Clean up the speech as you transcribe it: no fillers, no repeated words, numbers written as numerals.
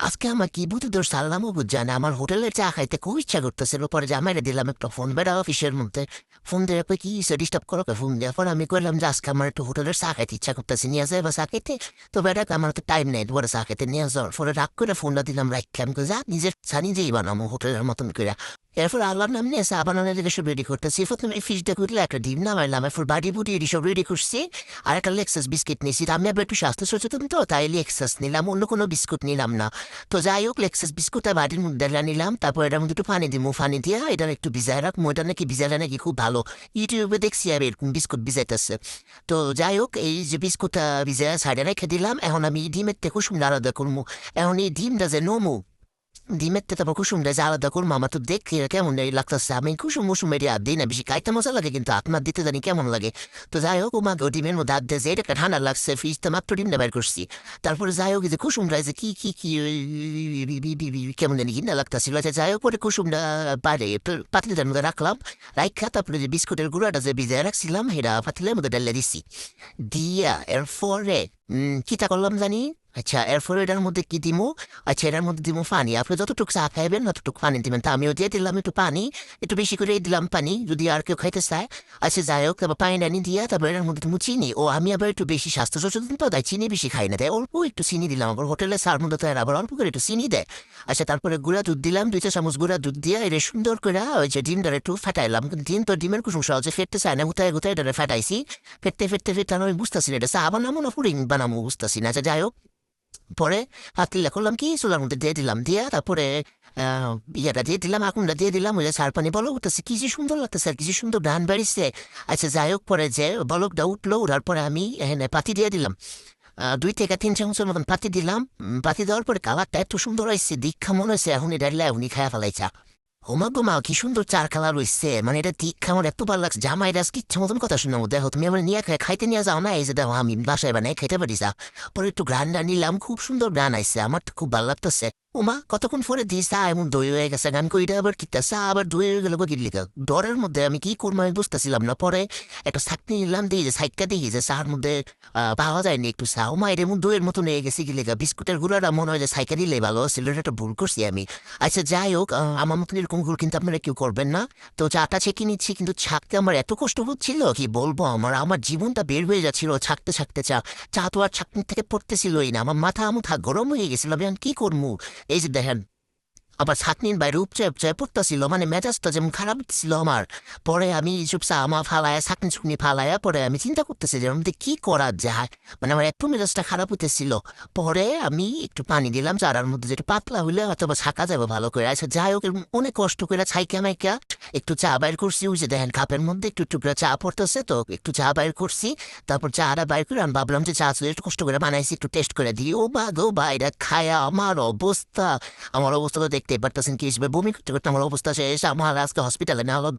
আজকে আমার কি বুঝি সারলামও বুঝছে না, আমার হোটেলের চা খাইতে খুব ইচ্ছা করতেছিল। পরে জামাইরে দিলাম একটা ফোন, বেড়া অফিসের মধ্যে ফোন দিয়ে কি ডিস্টার্ব করো ফোন দেওয়ার পর আমি করলাম যে আজকে আমার একটু হোটেলের চা খাইতে ইচ্ছা করতেছে, নিয়ে যায় বা চা খেতে। তো বেড়া আমার তো টাইম নেই বলে চা খেতে নিয়ে যাওয়ার পরে রাগ করে ফোনটা দিলাম রাখলাম, যা নিজের চা নিজেই বানাবো হোটেলের মতন করে। এরপর আল্লাহর নাম নিয়ে চা বানানোর দিকে সব রেডি করতেছি। প্রথমে ফ্রিজটা করলে একটা ডিম নামাইলাম, এরপর বাড়ি বুড়ি এটি সব রেডি করছি। আর একটা লেক্সাস বিস্কিট নিয়েছি, আমি আবার একটু স্বাস্থ্য সচেতন তো তাই লেক্সাস নিলাম, অন্য কোনো বিস্কুট নিলাম না। তো যাই হোক লেক্সাস বিস্কুটটা বাড়ির মধ্যে নিলাম, তারপর এটার মধ্যে একটু পানি দিব, পানি দিয়ে এটা একটু ভিজায় রাখবো, এটা নাকি ভিজালে নাকি খুব ভালো। ইউটিউবে দেখছি আর এরকম বিস্কুট ভিজাইতেছে। তো যাই হোক এই যে বিস্কুটটা ভিজায় সাইডে রেখে দিলাম, এখন আমি ডিমের থেকে কুসুম আলাদা করবো। এখন এই ডিমটা যে নমু ডিমের থেকে তারপর কুসুমটা যে আলাদা করবো, আমার তো দেখতে কেমন লাগতেছে। আমি কুসুম মুসুম এটি আর দিই না, বেশি খাইতে মজা লাগে কিন্তু আপনার দিতে জানি কেমন লাগে। তো যাই হোক ও মাকে ডিমের মধ্যে হাত দিয়ে এটা ঠান্ডা লাগছে, ফ্রিজটা মাত্র ডিমটা বের করছি। তারপরে যাই হোক যে কুসুমটা যে কি কি কি কেমন জানি কিনা লাগতেছিল। যাই হোক পরে কুসুমটা বাইরে পাতিলটার মধ্যে রাখলাম, রাখা তারপরে যে বিস্কুটের গুঁড়াটা যে ভিজায় রাখছিলাম সেটা পাতিলের মধ্যে ডালে দিচ্ছি। দিয়া এরপরে কিটা করলাম জানি, আচ্ছা এরপরে এটার মধ্যে কি দিমু, আচ্ছা এটার মধ্যে দিমু পানি। আপনি যতটুকু চা খাইবেন ততটুকু পানি দিবেন, তা আমিও দিয়ে দিলাম একটু পানি, একটু বেশি করে দিলাম পানি যদি আর কেউ খাইতে চায়। আচ্ছা যাই হোক তারপর পানি টানি দিয়া তারপর এটার মধ্যে দিমু চিনি। ও আমি আবার একটু বেশি স্বাস্থ্য সচেতন তো তাই চিনি বেশি খাই না, তাই অল্প একটু চিনি দিলাম। আবার হোটেলে সার মধ্যে তো আবার অল্প করে একটু চিনি দেয়। আচ্ছা তারপরে গুঁড়া দুধ দিলাম, 2 চামচ গুঁড়া দুধ দিয়ে এটা সুন্দর করে ওই যে ডিমটা একটু ফাটাইলাম। ডিম তো ডিমের কুসুম সহজে ফেটতে চায় না, গুতায় গুতায় এটা ফাটাইছি। ফেটতে ফেটতে ফেটতে আমি বুঝতেছি না এটা চা বানাবো না পুডিং বানাবো বুঝতেছি না। আচ্ছা যাই হোক পরে পাতিলটা করলাম কি চুলার মধ্যে দিয়ে দিলাম, দিয়া তারপরে ইয়েটা দিয়ে দিলাম, আগুনটা দিয়ে দিলাম। ওই যে সার পানি বলক উঠতেছে, কি যে সুন্দর লাগতেছে আর কি যে সুন্দর গান বাড়িছে। আচ্ছা যাই হোক পরে যে বলকটা উঠলো, উঠার পরে আমি এখানে পাতি দিয়ে দিলাম, 2 থেকে 3 চামচের মতন পাতি দিলাম। পাতি দেওয়ার পরে কালারটা এত সুন্দর হয়েছে, দীক্ষা মনে হয়েছে এখন এটা এখনই খায়া ফেলাইছা। হোমা গোমা কি সুন্দর চার কালার রয়েছে, মানে এটা দীক্ষা আমার এত ভালো লাগছে। জামাই রাজ কি ইচ্ছা মতন কথা শুনলাম, দেখো তুমি আমার নিয়ে খাইতে নিয়ে যাও না, এই যে দেখো আমি বাসায় বানাই খাইতে পারি যা। পরে একটু গ্রান্ডা নিলাম, খুব সুন্দর গান আইসে, আমার তো খুব ভালো লাগতেছে। ওমা কতক্ষণ পরে দিই চা এমন দই হয়ে গেছে, গান কইটা আবার কিতা চা আবার দই হয়ে গেল গিরলিকা। ডরের মধ্যে আমি কি করবো আমি বুঝতেছিলাম না। পরে একটা ছাকনি নিলাম, দিয়ে যে সাইডটা দেখি যে চার মধ্যে পাওয়া যায়নি একটু চা। ওমা এর এমন দইয়ের মতো নিয়ে গেছে গিলিকা, বিস্কুটের গুঁড়াটা মনে হয় যে সাইকা দিলে ভালো ছিল, একটা ভুল করছি আমি। আচ্ছা যাই হোক আমার মতন এরকম ভুল কিন্তু আপনারা কেউ করবেন না। তো চাটা ছেঁকে নিচ্ছি, কিন্তু ছাকতে আমার এত কষ্ট হচ্ছিল কি বলবো, আমার জীবনটা বের হয়ে যাচ্ছিল ছাকতে ছাকতে। চা চা তো আর ছাকনি থেকে পড়তেছিলই না, আমার মাথা আমুথা গরম হয়ে গেছিল, আমি কি করবো। এই যে দেখেন আবার ছাকনির বাইরে উপচে উপচে পড়তেছিল, মানে মেজাজটা যেমন খারাপ ছিল আমার। পরে আমি এইসব চা আমা ফালায়া ছাকনি চুকনি ফালায়া পরে আমি চিন্তা করতেছি যে আমি কি করা যায়, মানে আমার একটু মেজাজটা খারাপ হতেছিল। পরে আমি একটু পানি দিলাম চারার মধ্যে, যেটা পাতলা হইলে হয়তো বা ছাকা যাবে ভালো করে। আচ্ছা যাই হোক অনেক কষ্ট করে ছাইকা মাইকা একটু চা বাইর করছি, ওই যে দেখেন কাপের মধ্যে একটু টুকরা চা পড়তেছে, তো একটু চা বাইর করছি। তারপর চাটা বাইর করে আমি ভাবলাম যে চা একটু কষ্ট করে বানাইছি, একটু টেস্ট করে দিই। ও বা গো বা এটা খায়া আমার অবস্থা তো দেখতে পারতেছেন কি হিসেবে বমি করতে করতে আমার অবস্থা শেষ। আমার আজকে হসপিটালে না হলো